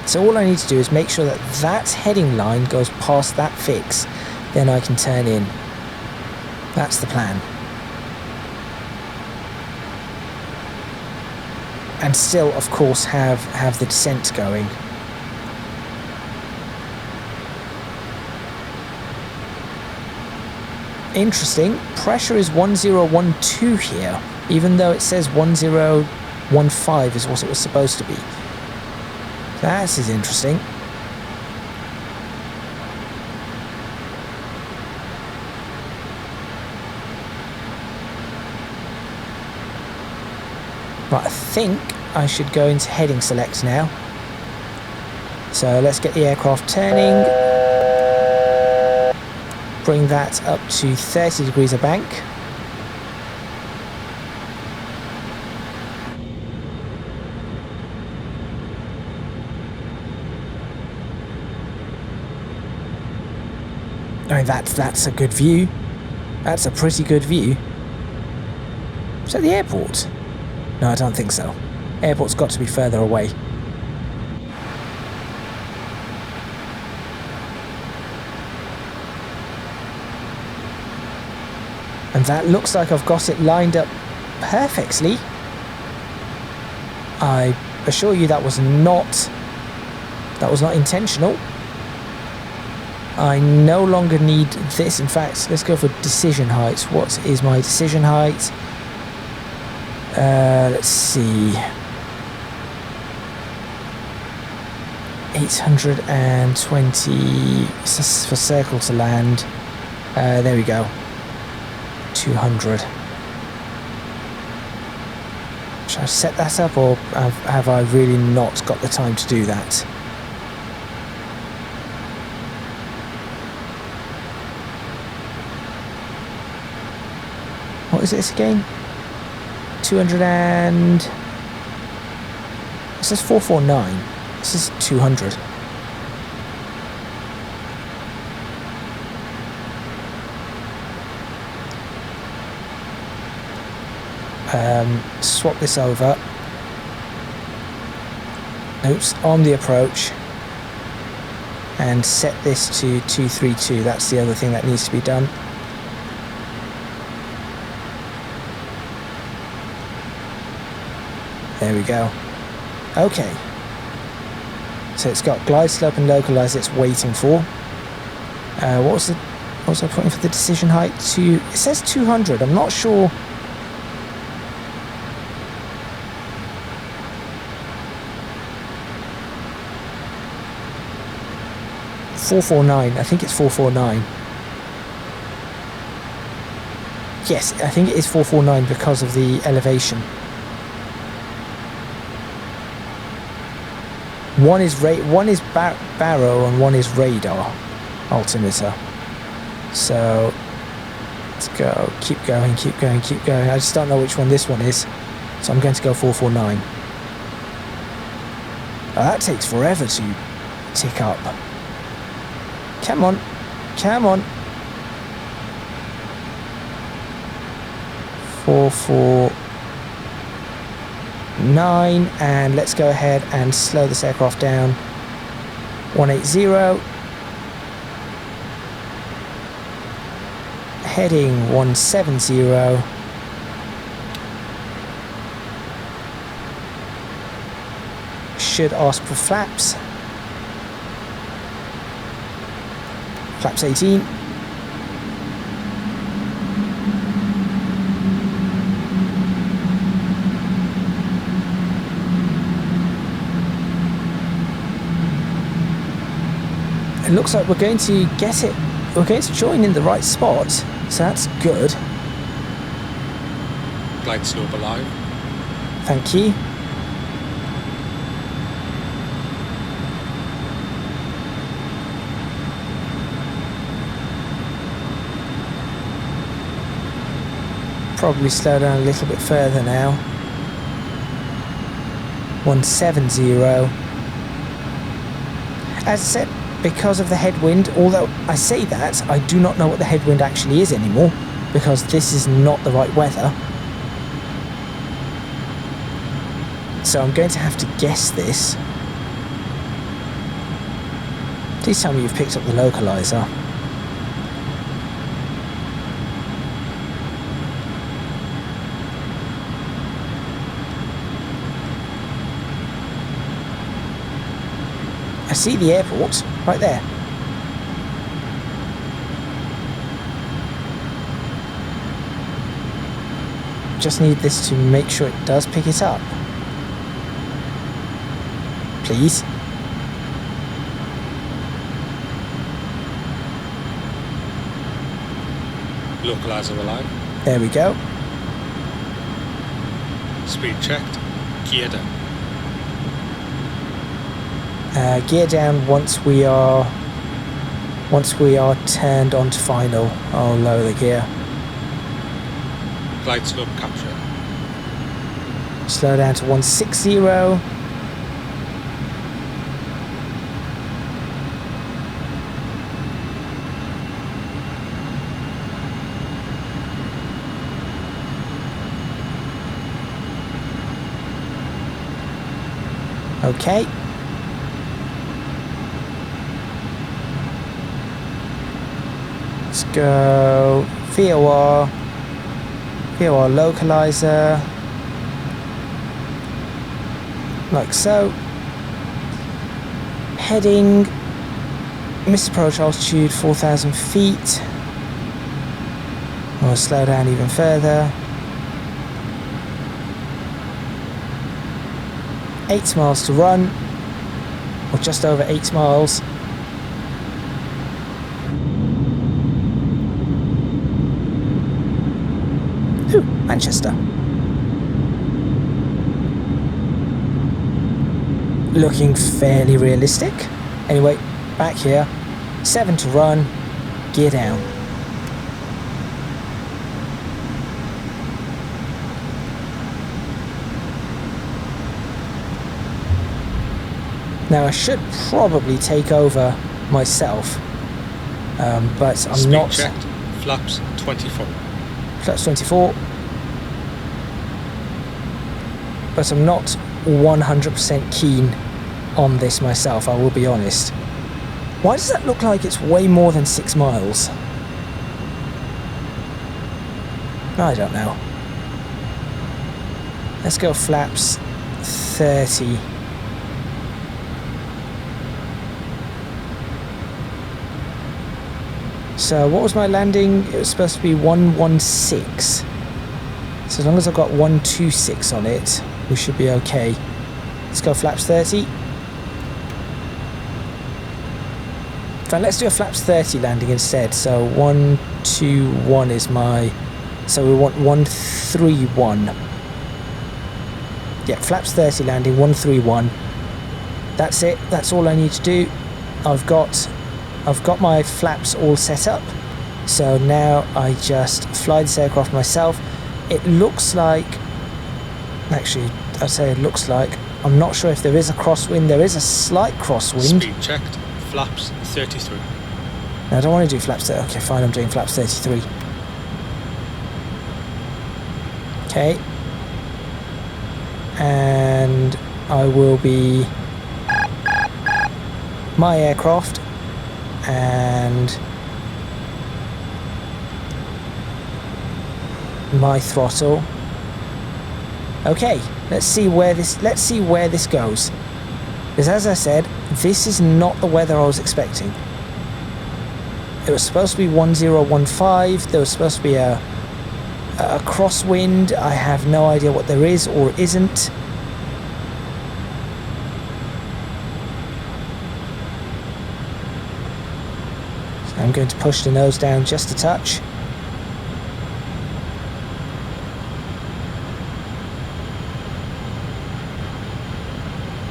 So all I need to do is make sure that that heading line goes past that fix, then I can turn in. That's the plan. And still, of course, have the descent going. Interesting. Pressure is 1012 here, even though it says 1015 is what it was supposed to be. That is interesting. Right, I think I should go into heading select now. So let's get the aircraft turning. Bring that up to 30 degrees of bank. I mean, that's a good view. That's a pretty good view. Is that the airport? No, I don't think so. Airport's got to be further away. And that looks like I've got it lined up perfectly. I assure you that was not intentional. I no longer need this. In fact, let's go for decision height. What is my decision height? Let's see. 820 for circle to land. There we go. 200. Should I set that up, or have I really not got the time to do that? What is this again? 200 and... This is 449. This is 200. Swap this over. Oops, on the approach. And set this to 232. That's the other thing that needs to be done. There we go. Okay. So it's got glide slope and localize it's waiting for. What was I putting for the decision height? It says 200. I'm not sure. .449. I think it's 449. Yes, I think it is 449 because of the elevation. One is baro and one is radar altimeter. So let's go. Keep going. Keep going. Keep going. I just don't know which one this one is, so I'm going to go 449. Oh, that takes forever to tick up. Come on. Come on. 449. 9, and let's go ahead and slow this aircraft down. 180. Heading 170. Should ask for flaps. Flaps 18. It looks like we're going to get it. We're going to join in the right spot, so that's good. Glide slope alive. Thank you. Probably slow down a little bit further now. 170. As I said, because of the headwind, although I say that, I do not know what the headwind actually is anymore, because this is not the right weather. So I'm going to have to guess this. Please tell me you've picked up the localizer. I see the airport right there. Just need this to make sure it does pick it up. Please. Localizer alive. There we go. Speed checked. Gear down. Gear down once we are turned onto final. I'll lower the gear. Glide slope capture. Slow down to 160. Okay. Let's go VOR localizer, like so. Heading, missed approach altitude 4,000 feet. We'll slow down even further. 8 miles to run, or just over 8 miles. Ooh, Manchester. Looking fairly realistic. Anyway, back here. 7 to run. Gear down. Now I should probably take over myself, but I'm Speed not. checked. Flaps 24. Flaps 24. But I'm not 100% keen on this myself, I will be honest. Why does that look like it's way more than 6 miles? I don't know. Let's go flaps 30. So what was my landing? It was supposed to be 116. So as long as I've got 126 on it, we should be okay. Let's go flaps 30. In fact, let's do a flaps 30 landing instead. So 121 is my... So we want 131. Yeah, flaps 30 landing, 131. That's it. That's all I need to do. I've got my flaps all set up, so now I just fly this aircraft myself. It looks like, actually I say it looks like, I'm not sure if there is a crosswind. There is a slight crosswind. Speed checked. Flaps 33. No, I don't want to do flaps 30. Okay, fine, I'm doing flaps 33. Okay. and I will be my aircraft and my throttle. Okay, let's see where this goes. Because as I said, this is not the weather I was expecting. It was supposed to be 1015. There was supposed to be a crosswind. I have no idea what there is or isn't. So I'm going to push the nose down just a touch.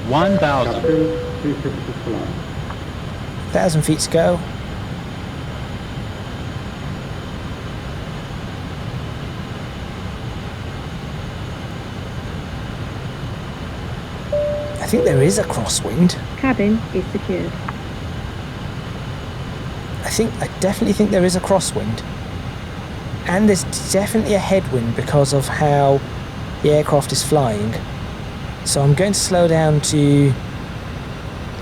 Cabin crew, please take your 6 for line. 1,000 feet to go. I think there is a crosswind. Cabin is secured. I definitely think there is a crosswind. And there's definitely a headwind because of how the aircraft is flying. So I'm going to slow down to,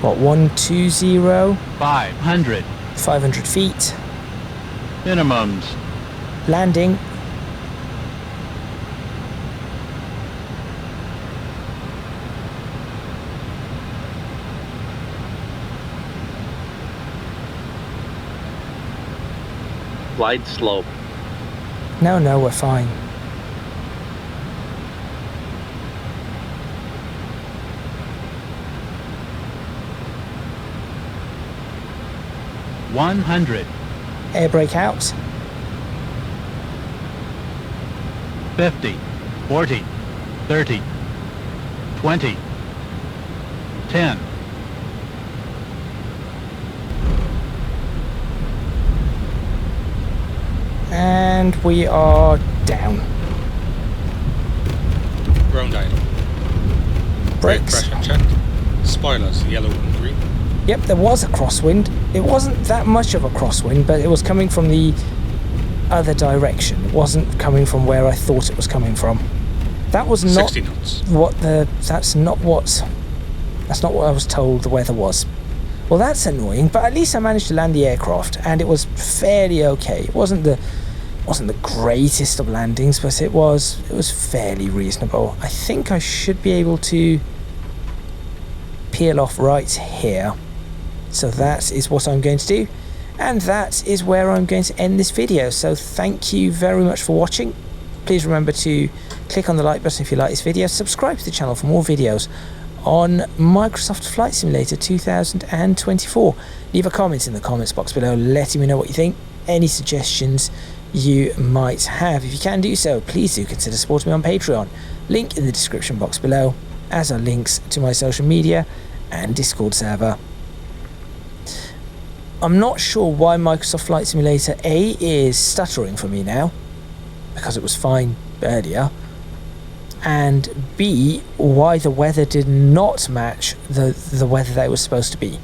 what, 120? 500. 500 feet. Minimums. Landing. Glide slope. No, we're fine. $100. Air brake out. 50. 40. 30. 20. 10. And we are down. Ground idle. Brake Brakes. pressure checked. Spoilers, yellow and green. Yep, there was a crosswind. It wasn't that much of a crosswind, but it was coming from the other direction. It wasn't coming from where I thought it was coming from. That was not 60 knots. that's not what I was told the weather was. Well, that's annoying, but at least I managed to land the aircraft and it was fairly okay. It wasn't the greatest of landings, but it was fairly reasonable. I think I should be able to peel off right here. So that is what I'm going to do, and that is where I'm going to end this video. So thank you very much for watching. Please remember to click on the like button if you like this video, subscribe to the channel for more videos on Microsoft Flight Simulator 2024. Leave a comment in the comments box below letting me know what you think, any suggestions you might have. If you can do so, please do consider supporting me on Patreon. Link in the description box below, as are links to my social media and Discord server. I'm not sure why Microsoft Flight Simulator A is stuttering for me now, because it was fine earlier, and B, why the weather did not match the weather that it was supposed to be.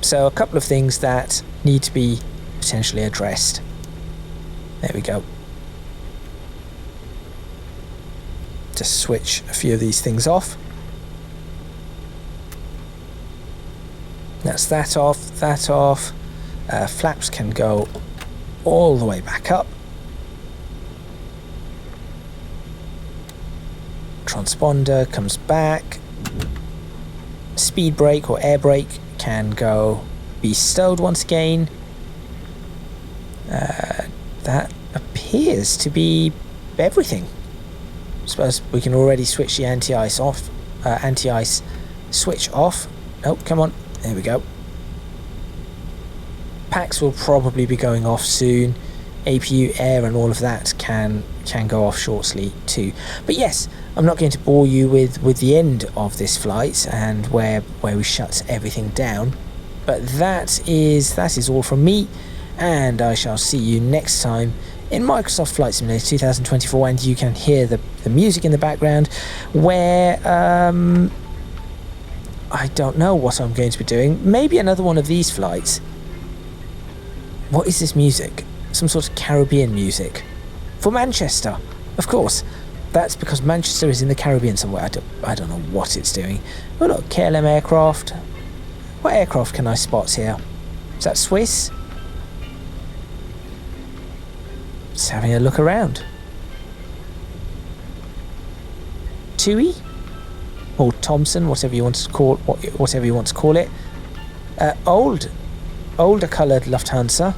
So a couple of things that need to be potentially addressed. There we go. Just switch a few of these things off. That's that off, that off. Flaps can go all the way back up. Transponder comes back. Speed brake or air brake can be stowed once again. That appears to be everything. I suppose we can already switch the anti-ice off. Anti-ice switch off. Oh, come on. There we go. Packs will probably be going off soon. APU, air and all of that can go off shortly too. But yes, I'm not going to bore you with the end of this flight and where we shut everything down. But that is all from me, and I shall see you next time in Microsoft Flight Simulator 2024, and you can hear the music in the background where I don't know what I'm going to be doing. Maybe another one of these flights. What is this music? Some sort of Caribbean music. For Manchester, of course. That's because Manchester is in the Caribbean somewhere. I don't know what it's doing. Oh look, KLM aircraft. What aircraft can I spot here? Is that Swiss? Just having a look around. TUI? Or Thompson, whatever you want to call it. Older coloured Lufthansa.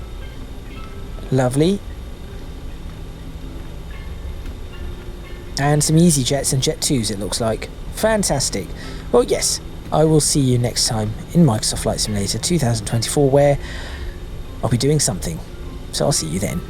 Lovely. And some EasyJets and Jet2s, it looks like. Fantastic. Well, yes, I will see you next time in Microsoft Flight Simulator 2024, where I'll be doing something. So I'll see you then.